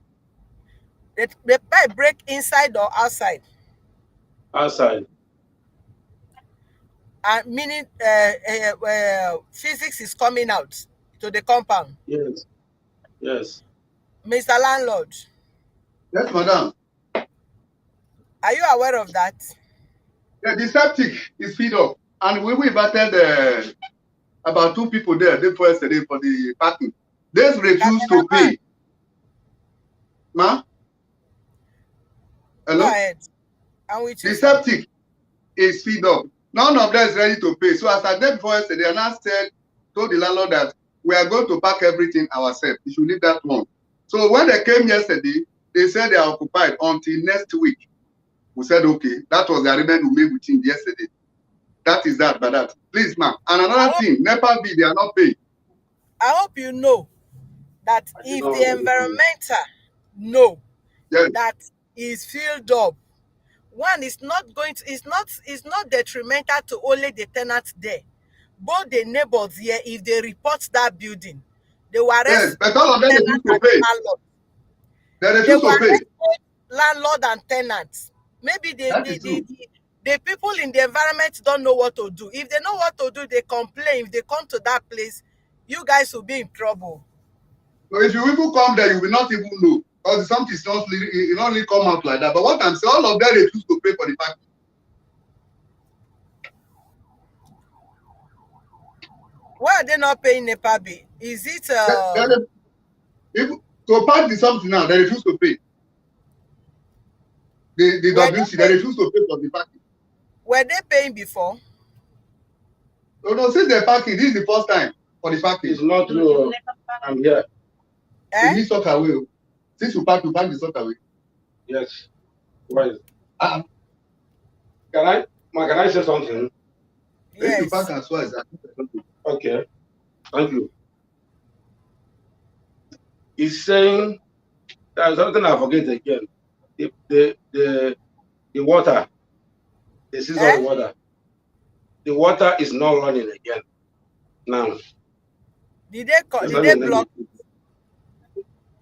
The pipe break inside or outside? Outside. Meaning physics is coming out to the compound. Yes. Yes. Mr. Landlord, Yes, madam. are you aware of that? Yeah, the septic is filled up. And we invited about 2 people there day before yesterday for the parking. They refused to pay. Ma? Go Hello? ahead. I'm with you, The sir. septic is filled up. None of them is ready to pay. So as I did before yesterday, and I said, told the landlord that we are going to pack everything ourselves. You should leave that one. So when they came yesterday, they said they are occupied until next week. We said, okay, that was the agreement we made with him yesterday. That is that, but that. Please, ma'am. And another thing, NEPA bill, they are not paying. I hope you know that if the environmental know Yes. that is filled up, one is not going to, it's not detrimental to only the tenants there. Both the neighbors here, if they report that building, they will Yes, arrest but all of them tenants refuse to and pay. landlord. They They refuse will to pay. arrest both landlord and tenants. Maybe That is true. the people in the environment don't know what to do. If they know what to do, they complain. If they come to that place, you guys will be in trouble. So if you even come there, you will not even know. Because something is not really come out like that. But what I'm saying, all of them refuse to pay for the parking. Why are they not paying NEPA bill? Is it If to park the something now, they refuse to pay. The WC, they refuse to pay for the parking. were they paying before? So no, since they're parking, this is the first time for the parking. It's not true. I'm here. You need sort away. Since you park the sort away. Yes. Why? Uh-uh. Can I say something? Yes. If you park as well as that. Okay. Thank you. He's saying there's something I forget again. The water. The season water. The water is not running again. Now. Did they block?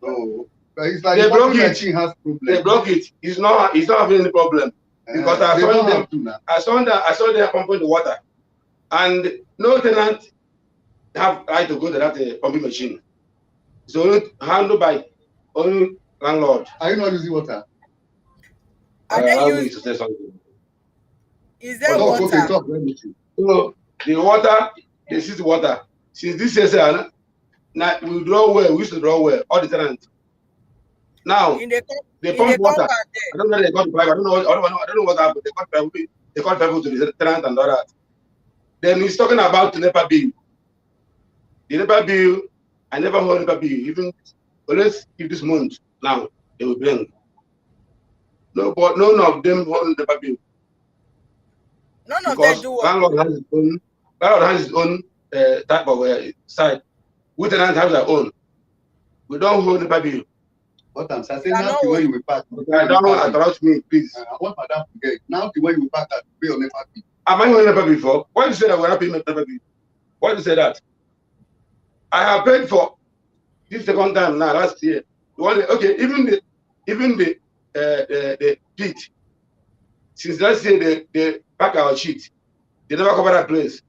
No. But it's like they block it. Has problem. They block it. It's not having any problem. Because I saw them pumping the water. And no tenant have right to go to that pumping machine. So handled by only landlord. Are you not using water? Are they using? To say something. Is there water? Okay, talk. So the water, they see the water. Since this year, now we draw well. We used to draw well. All the tenants. Now they pump water. I don't know they got the pipe. I don't know what happened. They got people to the tenant and all that. Then he's talking about the NEPA bill. The NEPA bill, I never heard NEPA bill. Even unless if this month now they will bring. No, but none of them hold NEPA bill. None of them do what? Landlord has his own type of side. We tenants have their own. We don't hold NEPA bill. What I'm saying, now the way you will pack. I don't know, interrupt me, please. I want madam to get. Now the way you will pack that pay on NEPA bill. Am I on NEPA before? Why do you say that we're not paying NEPA bill? Why do you say that? I have paid for this second time now, last year. Okay, even the pit. Since last year, they pack our sheet. They never cover that place.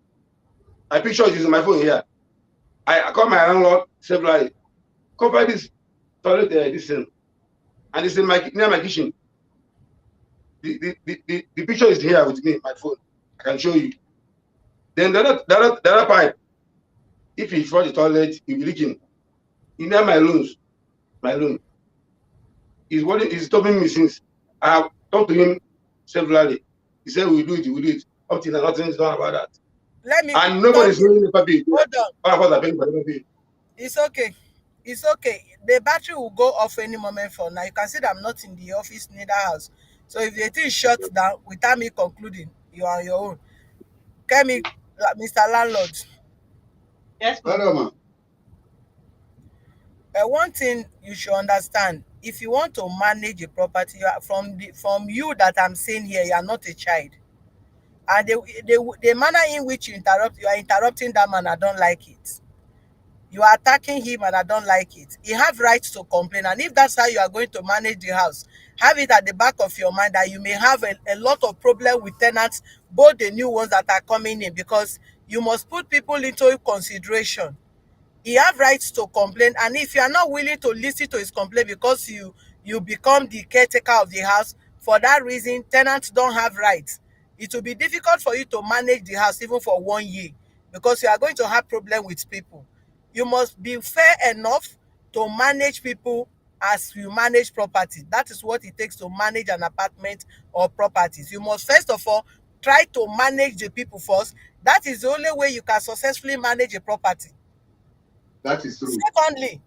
I picture it in my phone here. I call my landlord several. Cover this toilet, this thing, and it's in near my kitchen. The picture is here with me, my phone. I can show you. Then the other pipe, if you flush the toilet, you'll be leaking. In near my room. He's stopping me since I have talked to him severally. He said we'll do it. Up till now, nothing is done about that. And nobody's doing the paper. Hold on. It's okay. The battery will go off any moment from now. You can see that I'm not in the office, neither house. So if the thing shuts down without me concluding, you are on your own. Kemi, Mr. Landlord. Yes, ma'am. One thing you should understand if you want to manage a property, from you that I'm saying here, you are not a child. And the manner in which you are interrupting that man, I don't like it. You are attacking him and I don't like it. He have rights to complain. And if that's how you are going to manage the house, have it at the back of your mind that you may have a lot of problem with tenants, both the new ones that are coming in, because you must put people into consideration. He have rights to complain, and if you are not willing to listen to his complaint because you become the caretaker of the house, for that reason tenants don't have rights. It will be difficult for you to manage the house even for 1 year, because you are going to have problem with people. You must be fair enough to manage people as you manage property. That is what it takes to manage an apartment or properties. You must first of all try to manage the people first. That is the only way you can successfully manage a property. That is true. Secondly,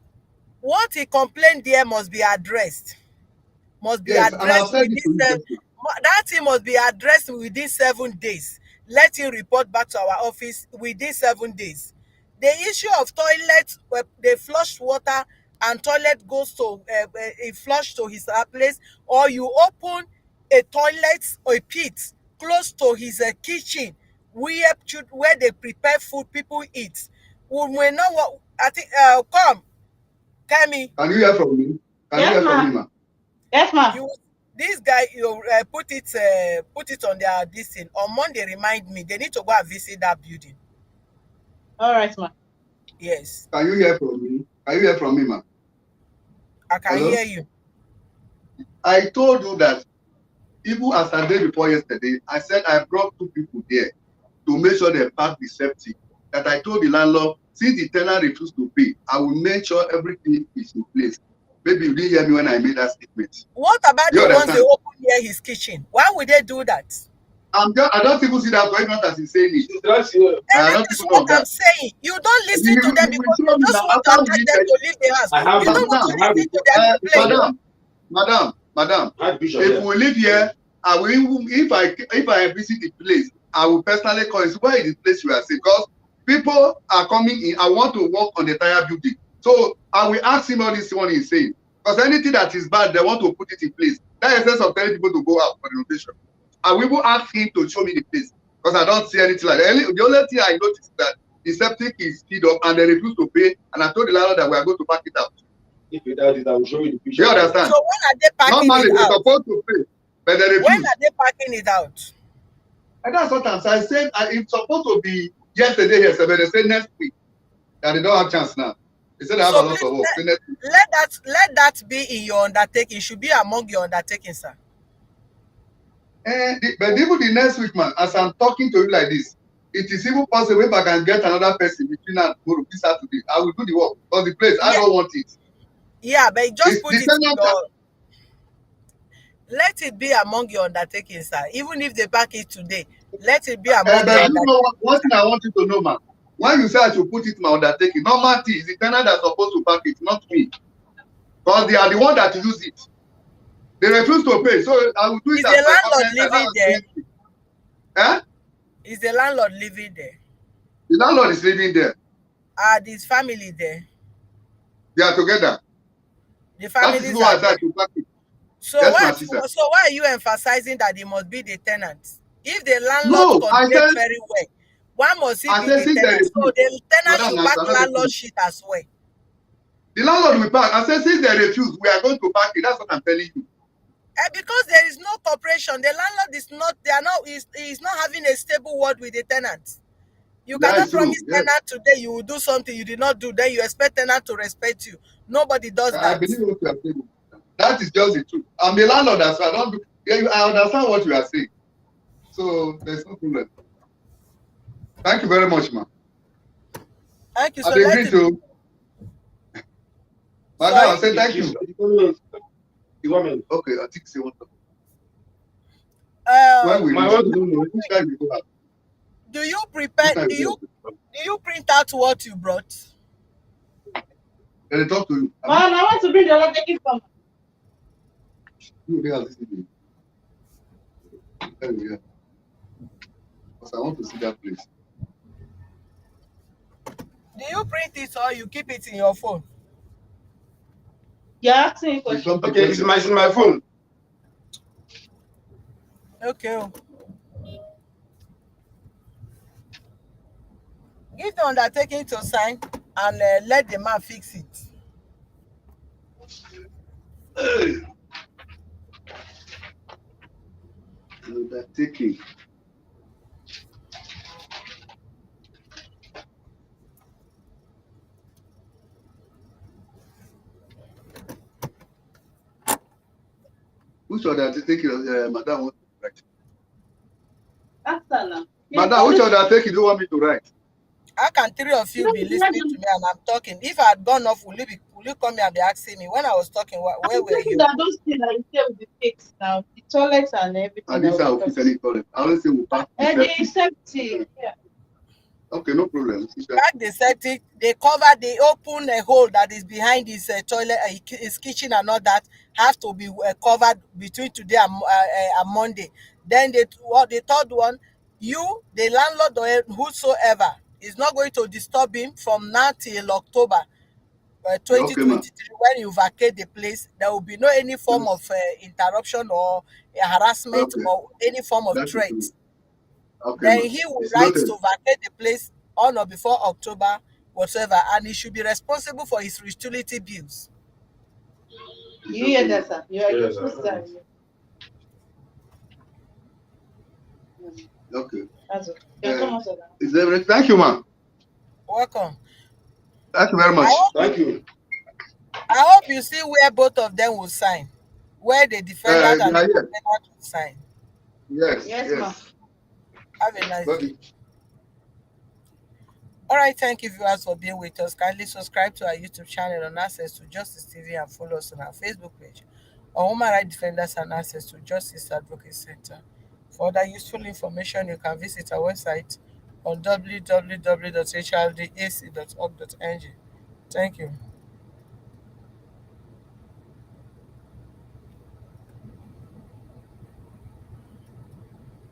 what he complained there must be addressed. Yes, and I've said it to you just now. That thing must be addressed within 7 days. Let him report back to our office within 7 days. The issue of toilets, where they flush water and toilet goes to a flush to his place, or you open a toilet or a pit close to his kitchen where they prepare food people eat. We may not what I think. Come, Kemi. Can you hear from me? Can you hear from me, ma? Yes, ma'am. This guy, you put it on their this thing. On Monday, remind me. They need to go and visit that building. All right, ma'am. Yes. Can you hear from me? Can you hear from me, ma? I can Hello? hear you. I told you that even as I did before yesterday, I said I brought 2 people there to make sure they pack the septic. That I told the landlord, since the tenant refused to pay, I will make sure everything is in place. Maybe you didn't hear me when I made that statement. What about You the ones they understand? open near his kitchen? Why would they do that? I don't even see that point, not as he's saying it. And I that don't is even know what I'm that. saying. You don't listen You to them will because you throw me just now want to after attack we them to leave the house. You don't want to listen to their complaint. Madam, if we live here, I will even if I visit the place, I will personally call you. Where is the place you are saying? Because people are coming in. I want to work on the entire building. So I will ask him all this one he's saying. Because anything that is bad, they want to put it in place. That is the sense of telling people to go out for the rotation. I will even ask him to show me the place. Because I don't see anything like that. The only thing I noticed is that the septic is speed up and they refuse to pay. And I told the landlord that we are going to pack it out. If you doubt it, I will show you the picture. You understand? So when are they packing Normally, it they're out? supposed to pay, but they refuse. When are they packing it out? And that's what I'm saying. I said it's supposed to be yesterday here, but they said next week that they don't have chance now. They said they have a lot of work. Let that be in your undertaking. It should be among your undertaking, sir. But even the next week, man, as I'm talking to you like this, it is even possible if I can get another person between now and tomorrow, this Saturday, I will do the work. Because the place, I don't want it. Yeah, but just put it in tenant your... Let it be among your undertaking, sir. Even if they pack it today, let it be among your But you know undertaking. one thing I want you to know, man. When you say I should put it in my undertaking, normal thing is the tenant that's supposed to pack it, not me. Because they are the one that use it. They refuse to pay, so I will do it. Is the landlord living there? Eh? Is the landlord living there? The landlord is living there. Are his family there? They are together. The families that is why I said to pack it. So why are you emphasizing that it must be the tenant? If the landlord complains very well, why must it be the tenant? So the tenant should pack landlord shit as well. The landlord will pack. I said, since they refuse, we are going to pack it. That's what I'm telling you. Because there is no cooperation. The landlord is not having a stable word with the tenant. You cannot promise tenant today you will do something you did not do, then you expect tenant to respect you. Nobody does that. I believe what you are saying. That is just the truth. I'm a landlord, so I don't do. Yeah, I understand what you are saying. So there's no problem. Thank you very much, man. Thank you. I agree to. Madam, I say thank you. Okay, I think say what. When we reach, do you prepare? Do you print out what you brought? Can I talk to you? Man, I want to bring the undertaking from. You are listening. Because I want to see that place. Do you print it or you keep it in your phone? You're asking me Please question. stop the Okay, question. it's my phone. Okay. Oh. Give the undertaking to sign and let the man fix it. Hey, undertaking. Which undertaking, madam, want to write? Ask her now. Madam, which undertaking do you want me to write? How can three of you be listening to me and I'm talking? If I had gone off, will you come here and be asking me when I was talking? Where I'm were talking you? that those things that you say with the fix now, the toilets and everything. And this I will fix any toilet. I always say we'll pack the And the septic. septic, yeah. Okay, no problem. Back the septic, they open a hole that is behind his toilet, his kitchen and all that have to be covered between today and Monday. Then the third one, you, the landlord or whosoever, is not going to disturb him from now till October Okay, ma. 2023 when you vacate the place. There will be no any form of interruption or harassment Okay, or any form of that is threat. true. Okay, Then ma. he will It's write noted. to vacate the place on or before October whatsoever, and he should be responsible for his utility bills. You hear Okay, ma. that, sir? You are Yes, supposed sir. to. Okay. That's okay. Yeah, come on, sir. Is everything? Thank you, ma. Welcome. Thank you very I much. hope Thank you. I hope you see where both of them will sign, where the defendant They and the are here. complainant will sign. Yes, Yes, ma'am. yes. Have a nice Got day. it. All right, thank you viewers for being with us. Kindly subscribe to our YouTube channel on Access to Justice TV and follow us on our Facebook page on Human Rights Defenders and Access to Justice Advocate Center. For other useful information, you can visit our website on www.hrdac.org.ng. Thank you.